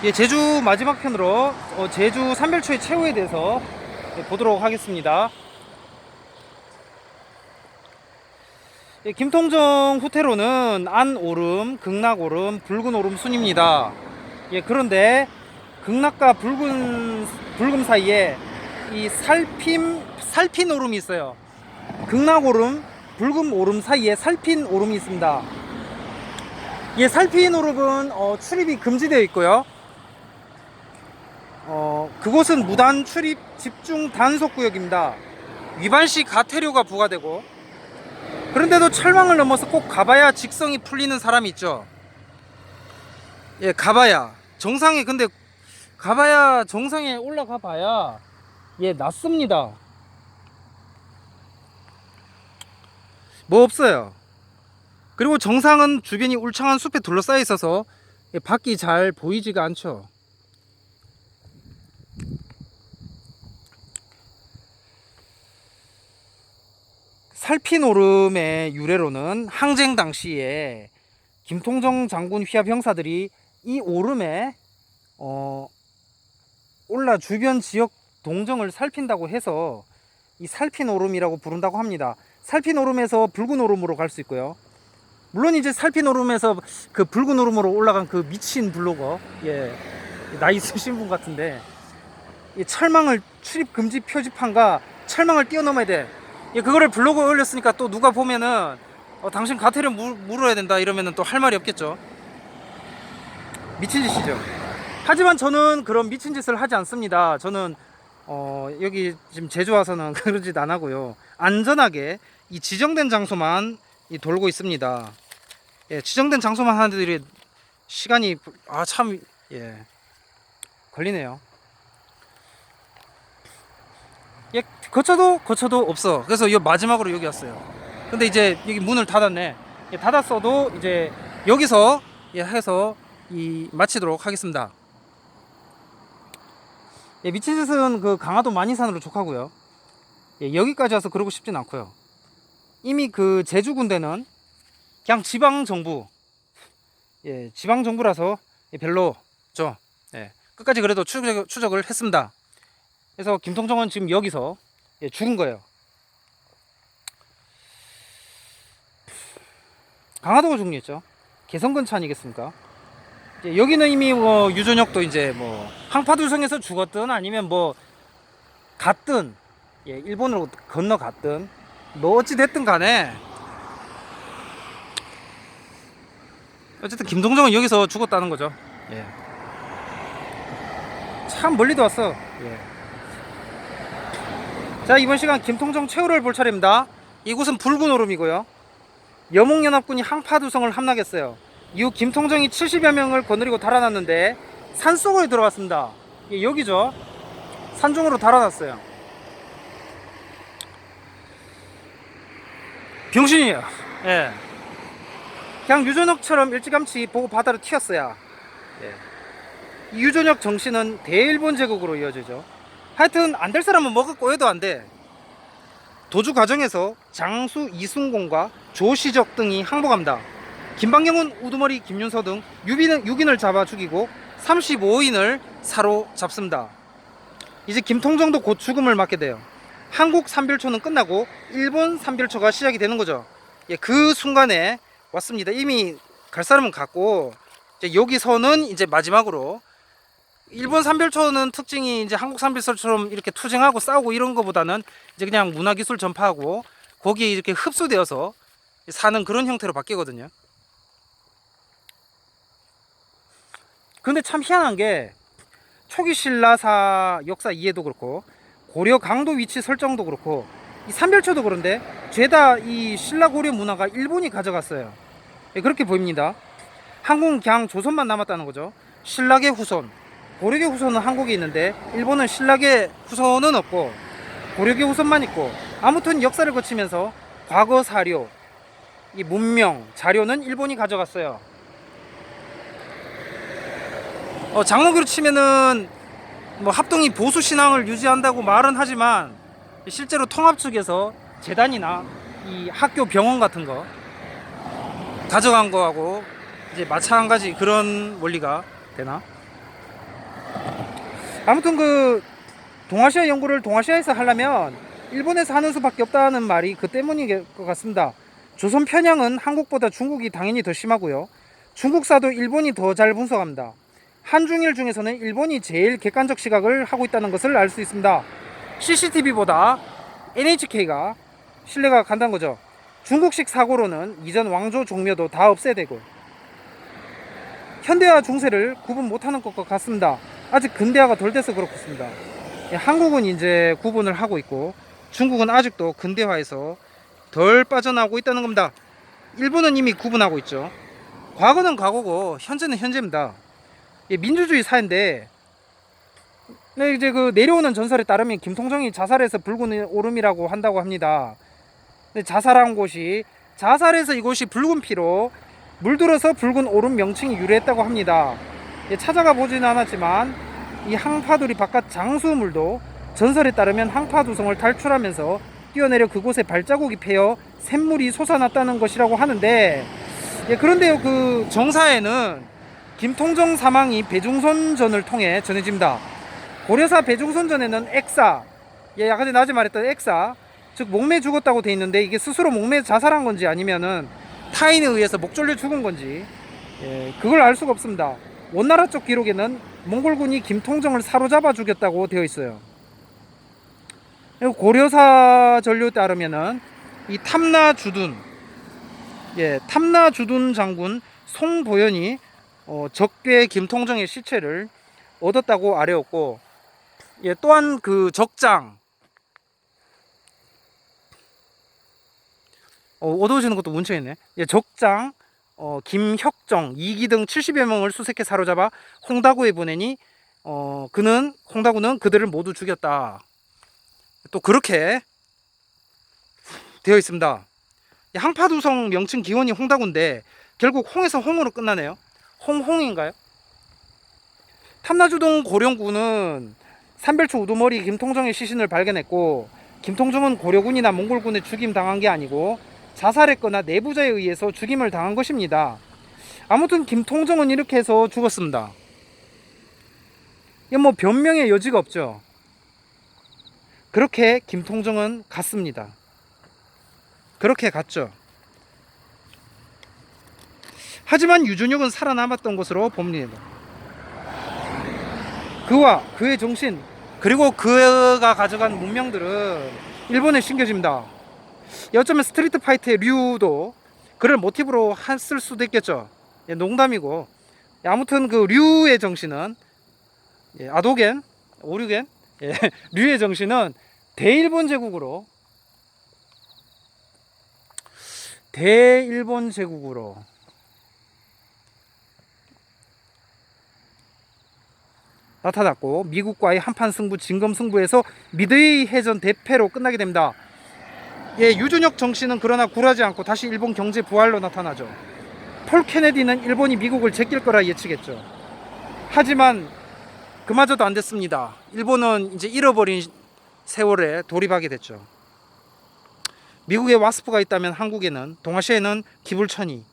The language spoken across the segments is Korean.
예, 제주 마지막 편으로 제주 삼별초의 최후에 대해서 보도록 하겠습니다. 예, 김통정 후퇴로는 안오름, 극락오름, 붉은오름 순입니다. 예, 그런데 극락과 붉음 사이에 이 살핀 오름이 있어요. 극락오름, 붉은 오름 사이에 살핀 오름이 있습니다. 예, 살핀 오름은 출입이 금지되어 있고요. 그곳은 무단 출입 집중 단속 구역입니다. 위반시 가태료가 부과되고, 그런데도 철망을 넘어서 꼭 가봐야 직성이 풀리는 사람이 있죠. 예, 가봐야 정상에, 근데 가봐야 정상에 올라가 봐야 예, 낫습니다. 뭐 없어요. 그리고 정상은 주변이 울창한 숲에 둘러싸여 있어서 예, 밖이 잘 보이지가 않죠. 살핀 오름의 유래로는 항쟁 당시에 김통정 장군 휘하 병사들이 이 오름에 올라 주변 지역 동정을 살핀다고 해서 이 살핀 오름이라고 부른다고 합니다. 살핀 오름에서 붉은 오름으로 갈 수 있고요. 물론 이제 살핀 오름에서 그 붉은 오름으로 올라간 그 미친 블로거, 예, 나이 있으신 분 같은데, 이 철망을 출입 금지 표지판과 철망을 뛰어넘어야 돼. 예, 그거를 블로그에 올렸으니까 또 누가 보면은 당신 가태료 물어야 된다 이러면은 또 할 말이 없겠죠. 미친 짓이죠. 하지만 저는 그런 미친 짓을 하지 않습니다. 저는 여기 지금 제주 와서는 그런 짓 안 하고요. 안전하게 이 지정된 장소만 돌고 있습니다. 예, 지정된 장소만 하는 데들이 시간이 참 예, 걸리네요. 예, 거쳐도 없어. 그래서 이 마지막으로 여기 왔어요. 근데 이제 여기 문을 닫았네. 예, 닫았어도 이제 여기서 예, 해서 마치도록 하겠습니다. 예, 미친 짓은 그 강화도 만이산으로 족하고요. 예, 여기까지 와서 그러고 싶진 않고요. 이미 그 제주 군대는 그냥 지방 정부, 예, 지방 정부라서 예, 별로 예, 끝까지 그래도 추적을 했습니다. 그래서 김통정은 지금 여기서 예, 죽은 거예요. 강화도가 중요했죠. 개성 근처 아니겠습니까? 예, 여기는 이미 뭐 유전혁도 이제 뭐 항파두성에서 죽었든 아니면 뭐 갔든, 예, 일본으로 건너갔든 뭐 어찌 됐든 간에 어쨌든 김통정은 여기서 죽었다는 거죠. 예. 참 멀리도 왔어. 예. 자, 이번 시간 김통정 최후를 볼 차례입니다. 이곳은 붉은 오름이고요. 여몽연합군이 항파두성을 함락했어요. 이후 김통정이 70여 명을 거느리고 달아났는데 산속으로 들어갔습니다. 예, 여기죠. 산중으로 달아났어요. 병신이에요. 예. 그냥 유전혁처럼 일찌감치 보고 바다로 튀었어야. 예. 이 유전혁 정신은 대일본 제국으로 이어지죠. 하여튼 안 될 사람은 먹을 꼬여도 안 돼. 도주 과정에서 장수 이순공과 조시적 등이 항복합니다. 김방경은 우두머리 김윤서 등 6인을 잡아 죽이고 35인을 사로잡습니다. 이제 김통정도 곧 죽음을 맞게 돼요. 한국 삼별초는 끝나고 일본 삼별초가 시작이 되는 거죠. 예, 그 순간에 왔습니다. 이미 갈 사람은 갔고, 이제 여기서는 이제 마지막으로 일본 삼별초는 특징이 이제 한국 삼별초처럼 이렇게 투쟁하고 싸우고 이런 거보다는 이제 그냥 문화기술 전파하고 거기에 이렇게 흡수되어서 사는 그런 형태로 바뀌거든요. 근데 참 희한한 게 초기 신라사 역사 이해도 그렇고 고려 강도 위치 설정도 그렇고 이 삼별초도 그런데 죄다 이 신라 고려 문화가 일본이 가져갔어요. 예, 그렇게 보입니다. 한국은 그냥 조선만 남았다는 거죠. 신라계 후손, 고려계 후손은 한국에 있는데 일본은 신라계 후손은 없고 고려계 후손만 있고, 아무튼 역사를 거치면서 과거 사료, 이 문명, 자료는 일본이 가져갔어요. 장로교로 치면은 뭐 합동이 보수 신앙을 유지한다고 말은 하지만 실제로 통합 측에서 재단이나 이 학교 병원 같은 거 가져간 거하고 이제 마찬가지 그런 원리가 되나? 아무튼 그 동아시아 연구를 동아시아에서 하려면 일본에서 하는 수밖에 없다는 말이 그 때문인 것 같습니다. 조선 편향은 한국보다 중국이 당연히 더 심하고요. 중국사도 일본이 더 잘 분석합니다. 한중일 중에서는 일본이 제일 객관적 시각을 하고 있다는 것을 알 수 있습니다. CCTV보다 NHK가 신뢰가 간다는 거죠. 중국식 사고로는 이전 왕조 종묘도 다 없애야 되고, 현대와 중세를 구분 못하는 것 같습니다. 아직 근대화가 덜 돼서 그렇습니다. 한국은 이제 구분을 하고 있고 중국은 아직도 근대화에서 덜 빠져나오고 있다는 겁니다. 일본은 이미 구분하고 있죠. 과거는 과거고 현재는 현재입니다. 민주주의 사회인데, 네, 이제 그 내려오는 전설에 따르면 김통정이 자살해서 붉은 오름이라고 한다고 합니다. 근데 자살한 곳이, 자살해서 이곳이 붉은 피로 물들어서 붉은 오름 명칭이 유래했다고 합니다. 찾아가 보지는 않았지만 이 항파두리 바깥 장수물도 전설에 따르면 항파두성을 탈출하면서 뛰어내려 그곳에 발자국이 패여 샘물이 솟아났다는 것이라고 하는데, 그런데요, 그 정사에는 김통정 사망이 배중선전을 통해 전해집니다. 고려사 배중선전에는 액사, 아까 전에 낮에 말했던 액사, 즉 목매 죽었다고 돼 있는데, 이게 스스로 목매 자살한 건지 아니면은 타인에 의해서 목 졸려 죽은 건지 그걸 알 수가 없습니다. 원나라 쪽 기록에는 몽골군이 김통정을 사로잡아 죽였다고 되어 있어요. 고려사 전료에 따르면은 이 탐나주둔, 탐나주둔 장군 송보현이 적괴 김통정의 시체를 얻었다고 아뢰었고, 또한 그 적장, 얻어지는 것도 문체있네. 적장, 김혁정, 이기 등 70여 명을 수색해 사로잡아 홍다구에 보내니 홍다구는 그들을 모두 죽였다. 또 그렇게 되어 있습니다. 항파두성 명칭 기원이 홍다구인데 결국 홍에서 홍으로 끝나네요. 홍인가요? 탐나주동 고령군은 삼별초 우두머리 김통정의 시신을 발견했고, 김통정은 고려군이나 몽골군에 죽임 당한 게 아니고 자살했거나 내부자에 의해서 죽임을 당한 것입니다. 아무튼 김통정은 이렇게 해서 죽었습니다. 뭐 변명의 여지가 없죠. 그렇게 김통정은 갔습니다. 그렇게 갔죠. 하지만 유준혁은 살아남았던 것으로 봅니다. 그와 그의 정신, 그리고 그가 가져간 문명들은 일본에 심겨집니다. 어쩌면 스트리트 파이터의 류도 그를 모티브로 했을 수도 있겠죠. 농담이고, 아무튼 그 류의 정신은, 아도겐, 오류겐, 류의 정신은 대일본 제국으로 나타났고, 미국과의 한판 승부, 진검 승부에서 미드웨이 해전 대패로 끝나게 됩니다. 유준혁 정신은 그러나 굴하지 않고 다시 일본 경제 부활로 나타나죠. 폴 케네디는 일본이 미국을 제낄 거라 예측했죠. 하지만 그마저도 안 됐습니다. 일본은 이제 잃어버린 세월에 돌입하게 됐죠. 미국에 와스프가 있다면 한국에는, 동아시아에는 기불천이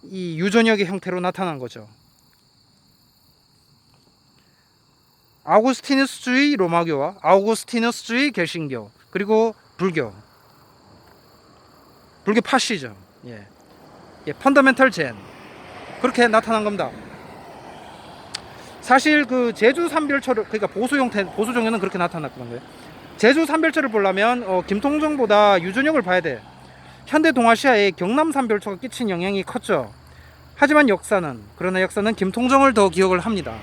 이 유전역의 형태로 나타난 거죠. 아우구스티누스주의 로마교와 아우구스티누스주의 개신교, 그리고 불교 파시죠. 펀더멘털 젠, 그렇게 나타난 겁니다. 사실 그 제주 삼별초를, 그러니까 보수 종교는 그렇게 나타났던 거예요. 제주 삼별초를 보려면 김통정보다 유준혁을 봐야 돼. 현대 동아시아에 경남 삼별초가 끼친 영향이 컸죠. 하지만 역사는 김통정을 더 기억을 합니다.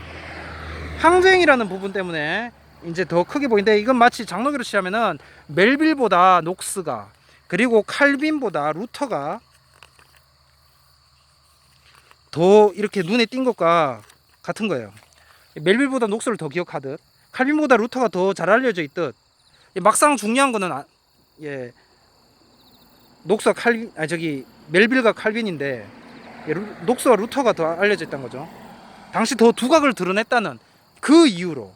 항쟁이라는 부분 때문에 이제 더 크게 보이는데, 이건 마치 장로교로 치자면은 멜빌보다 녹스가, 그리고 칼빈보다 루터가 더 이렇게 눈에 띈 것과 같은 거예요. 멜빌보다 녹스를 더 기억하듯 칼빈보다 루터가 더 잘 알려져 있듯, 막상 중요한 거는 녹스와 칼빈, 멜빌과 칼빈인데 녹스와 루터가 더 알려져 있다는 거죠. 당시 더 두각을 드러냈다는 그 이유로,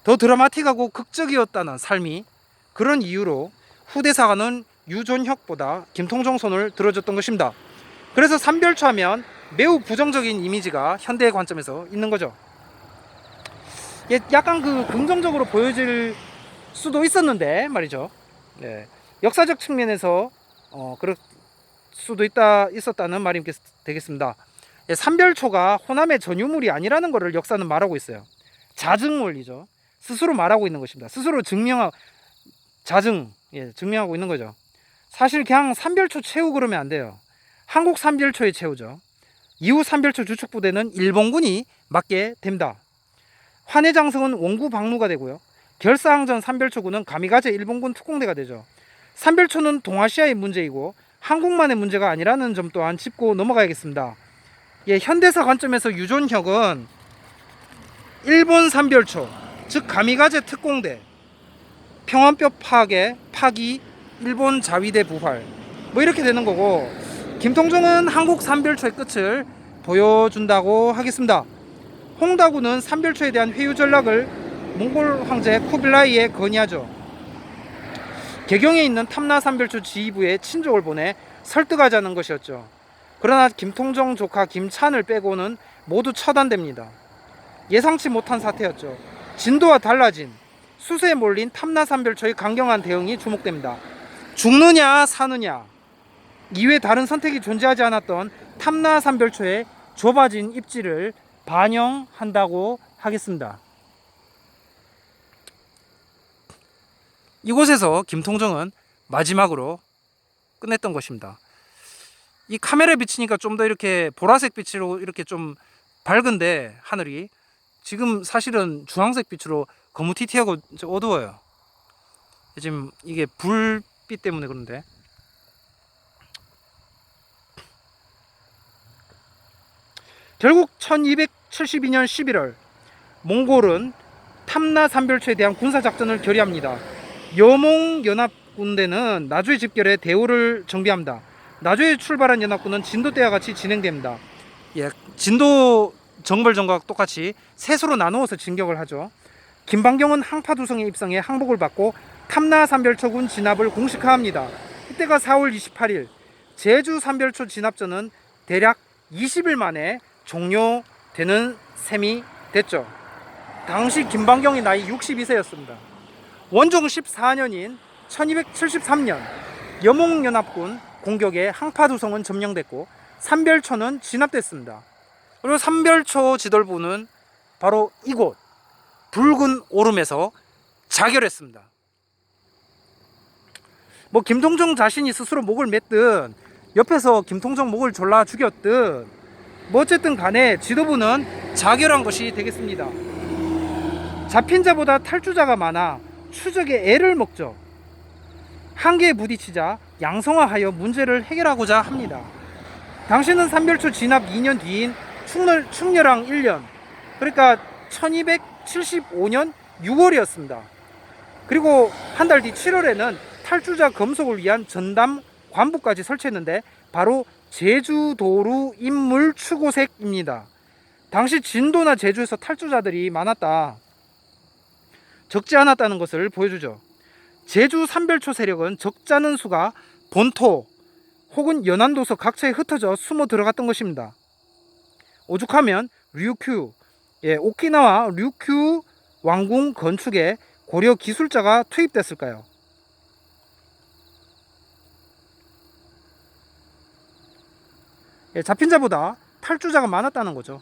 더 드라마틱하고 극적이었다는 삶이, 그런 이유로 후대사관은 유전혁보다 김통정 손을 들어줬던 것입니다. 그래서 삼별초하면 매우 부정적인 이미지가 현대의 관점에서 있는 거죠. 약간 그 긍정적으로 보여질 수도 있었는데 말이죠. 네. 역사적 측면에서 그럴 수도 있었다는 말이 되겠습니다. 삼별초가 호남의 전유물이 아니라는 것을 역사는 말하고 있어요. 자증 원리죠. 스스로 말하고 있는 것입니다. 스스로 증명하고 있는 거죠. 사실 그냥 삼별초 채우 그러면 안 돼요. 한국 삼별초에 채우죠. 이후 삼별초 주축부대는 일본군이 맡게 됩니다. 환해장성은 원구 방루가 되고요. 결사항전 삼별초군은 가미가제 일본군 특공대가 되죠. 삼별초는 동아시아의 문제이고 한국만의 문제가 아니라는 점 또한 짚고 넘어가야겠습니다. 현대사 관점에서 유존혁은 일본 삼별초, 즉 가미가제 특공대, 평안뼈 파기, 일본 자위대 부활, 뭐 이렇게 되는 거고, 김통정은 한국 삼별초의 끝을 보여준다고 하겠습니다. 홍다구는 삼별초에 대한 회유 전략을 몽골 황제 쿠빌라이에 건의하죠. 개경에 있는 탐나 삼별초 지휘부에 친족을 보내 설득하자는 것이었죠. 그러나 김통정 조카 김찬을 빼고는 모두 처단됩니다. 예상치 못한 사태였죠. 진도와 달라진 수세에 몰린 탐나 삼별초의 강경한 대응이 주목됩니다. 죽느냐 사느냐 이외에 다른 선택이 존재하지 않았던 탐나 삼별초의 좁아진 입지를 반영한다고 하겠습니다. 이곳에서 김통정은 마지막으로 끝냈던 것입니다. 이 카메라에 비치니까 좀 더 이렇게 보라색 빛으로 이렇게 좀 밝은데 하늘이 지금 사실은 주황색 빛으로 거무튀튀하고 어두워요. 지금 이게 불빛 때문에 그런데, 결국 1272년 11월 몽골은 탐나 삼별초에 대한 군사작전을 결의합니다. 여몽 연합군대는 나주에 집결해 대우를 정비합니다. 나주에 출발한 연합군은 진도 때와 같이 진행됩니다. 진도 정벌전과 똑같이 셋으로 나누어서 진격을 하죠. 김방경은 항파두성에 입성해 항복을 받고 탐나 삼별초군 진압을 공식화합니다. 이때가 4월 28일, 제주 삼별초 진압전은 대략 20일 만에 종료되는 셈이 됐죠. 당시 김방경이 나이 62세였습니다. 원종 14년인 1273년 여몽연합군 공격에 항파두성은 점령됐고 삼별초는 진압됐습니다. 그리고 삼별초 지도부는 바로 이곳 붉은 오름에서 자결했습니다. 뭐 김통정 자신이 스스로 목을 맸든 옆에서 김통정 목을 졸라 죽였든 뭐 어쨌든 간에 지도부는 자결한 것이 되겠습니다. 잡힌 자보다 탈주자가 많아 추적에 애를 먹죠. 한계에 부딪히자 양성화하여 문제를 해결하고자 합니다. 당시는 삼별초 진압 2년 뒤인 충렬왕 1년, 그러니까 1275년 6월이었습니다. 그리고 한 달 뒤 7월에는 탈주자 검속을 위한 전담 관부까지 설치했는데 바로 제주도루 인물 추고색입니다. 당시 진도나 제주에서 탈주자들이 많았다, 적지 않았다는 것을 보여주죠. 제주 삼별초 세력은 적지 않은 수가 본토 혹은 연안도서 각처에 흩어져 숨어 들어갔던 것입니다. 오죽하면 류큐, 오키나와 류큐 왕궁 건축에 고려 기술자가 투입됐을까요? 잡힌 자보다 탈주자가 많았다는 거죠.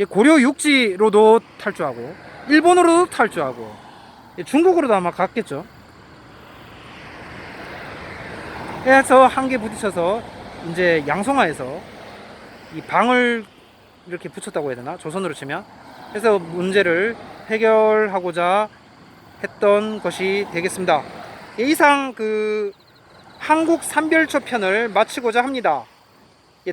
고려 육지로도 탈주하고 일본으로도 탈주하고 중국으로도 아마 갔겠죠. 해서 한계 부딪혀서 이제 양성화해서 이 방을 이렇게 붙였다고 해야 되나, 조선으로 치면. 해서 문제를 해결하고자 했던 것이 되겠습니다. 이상 그 한국 삼별초 편을 마치고자 합니다.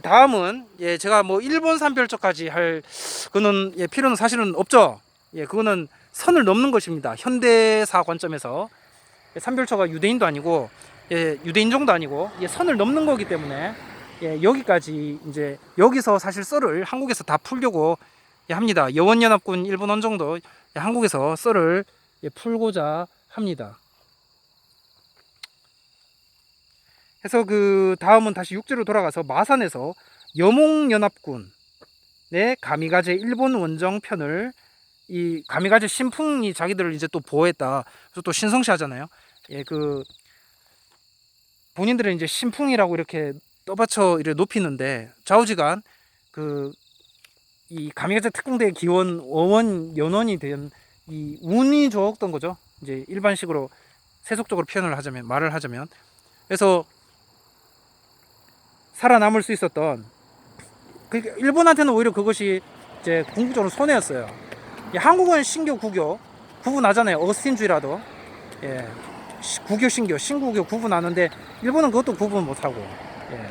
다음은 제가 뭐 일본 삼별초까지 할 그거는 필요는 사실은 없죠. 그거는 선을 넘는 것입니다. 현대사 관점에서 삼별초가 유대인도 아니고 유대인종도 아니고 선을 넘는 거기 때문에 여기까지 이제 여기서 사실 썰을 한국에서 다 풀려고 합니다. 여원연합군 일본 원정도 한국에서 썰을 풀고자 합니다. 그래서 그 다음은 다시 육지로 돌아가서 마산에서 여몽연합군의 가미가제 일본 원정 편을 이 가미가제 신풍이 자기들을 이제 또 보호했다. 그래서 또 신성시하잖아요. 예, 그 본인들은 이제 신풍이라고 이렇게 떠받쳐 이렇게 높이는데 좌우지간 그 이 가미가제 특공대 기원 어원 연원이 된 이 운이 좋았던 거죠. 이제 일반식으로 세속적으로 표현을 하자면 말을 하자면 그래서 살아남을 수 있었던 그러니까 일본한테는 오히려 그것이 이제 궁극적으로 손해였어요. 한국은 신교 구교 구분하잖아요. 어스틴주의라도 예. 구교 신교 신구교 구분하는데 일본은 그것도 구분 못하고 예.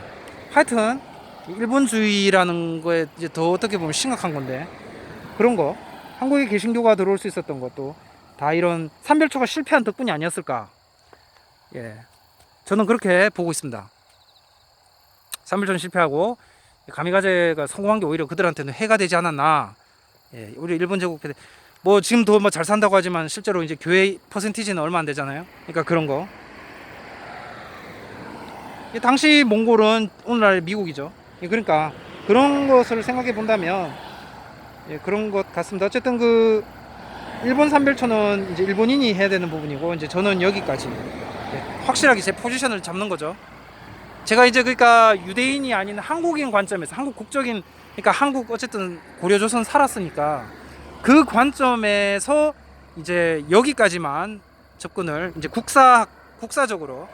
하여튼 일본주의라는 거에 이제 더 어떻게 보면 심각한 건데 그런 거 한국에 개신교가 들어올 수 있었던 것도 다 이런 삼별초가 실패한 덕분이 아니었을까. 예. 저는 그렇게 보고 있습니다. 삼별초는 실패하고 가미가제가 성공한 게 오히려 그들한테는 해가 되지 않았나. 예, 우리 일본 제국 뭐 지금 더 뭐 잘 산다고 하지만 실제로 이제 교회 퍼센티지는 얼마 안 되잖아요. 그러니까 그런 거. 당시 몽골은 오늘날 미국이죠. 예, 그러니까 그런 것을 생각해 본다면 예, 그런 것 같습니다. 어쨌든 그 일본 삼별초는 이제 일본인이 해야 되는 부분이고 이제 저는 여기까지 예, 확실하게 제 포지션을 잡는 거죠. 제가 이제 그러니까 유대인이 아닌 한국인 관점에서 한국 국적인 그러니까 한국 어쨌든 고려조선 살았으니까 그 관점에서 이제 여기까지만 접근을 이제 국사적으로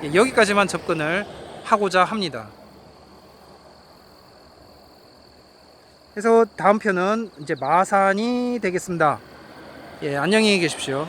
예, 여기까지만 접근을 하고자 합니다. 그래서 다음 편은 이제 마산이 되겠습니다. 예, 안녕히 계십시오.